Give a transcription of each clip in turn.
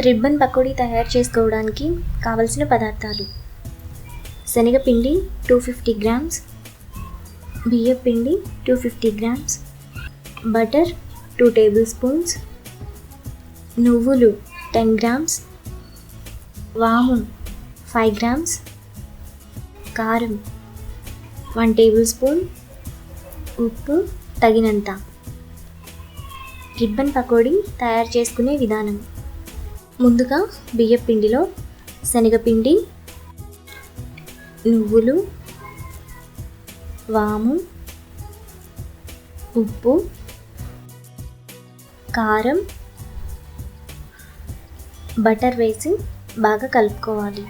Ribbon pakodi తయారు చేసుకోవడానికి కావలసిన పదార్థాలు: శనగపిండి 250 గ్రామ్స్, బియ్యపిండి 250 గ్రామ్స్, బటర్ 2 టేబుల్ స్పూన్స్, నువ్వులు 10 గ్రామ్స్, వాము 5 గ్రామ్స్, కారం 1 టేబుల్ స్పూన్, ఉప్పు తగినంత. రిబ్బన్ పకోడీ తయారు చేసుకునే విధానం: ముందుగా బియ్యపిండిలో శనగపిండి, నువ్వులు, వాము, ఉప్పు, కారం, బటర్ వేసి బాగా కలుపుకోవాలి.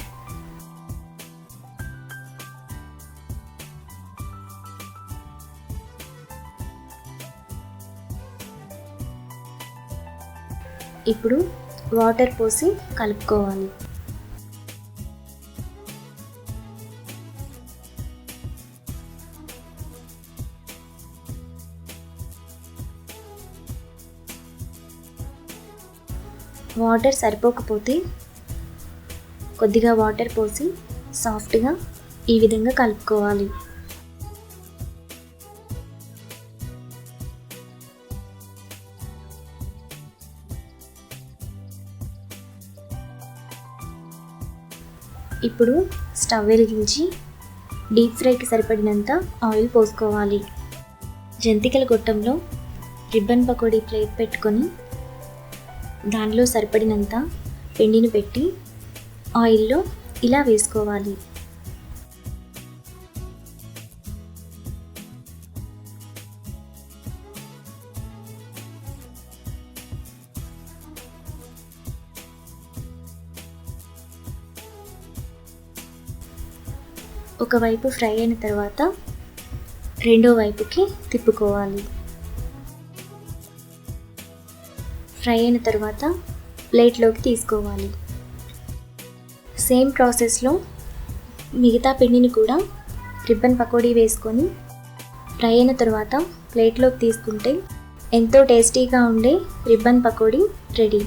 ఇప్పుడు వాటర్ పోసి కలుపుకోవాలి. వాటర్ సరిపోకపోతే కొద్దిగా వాటర్ పోసి సాఫ్ట్గా ఈ విధంగా కలుపుకోవాలి. ఇప్పుడు స్టవ్ వెలిగించి డీప్ ఫ్రైకి సరిపడినంత ఆయిల్ పోసుకోవాలి. జంతికల గొట్టంలో రిబ్బన్ పకోడీ ప్లేట్ పెట్టుకొని దానిలో సరిపడినంత పిండిని పెట్టి ఆయిల్లో ఇలా వేసుకోవాలి. ఒకవైపు ఫ్రై అయిన తర్వాత రెండో వైపుకి తిప్పుకోవాలి. ఫ్రై అయిన తర్వాత ప్లేట్లోకి తీసుకోవాలి. సేమ్ ప్రాసెస్లో మిగతా పిండిని కూడా రిబ్బన్ పకోడీ వేసుకొని ఫ్రై అయిన తర్వాత ప్లేట్లోకి తీసుకుంటే ఎంతో టేస్టీగా ఉండే రిబ్బన్ పకోడీ రెడీ.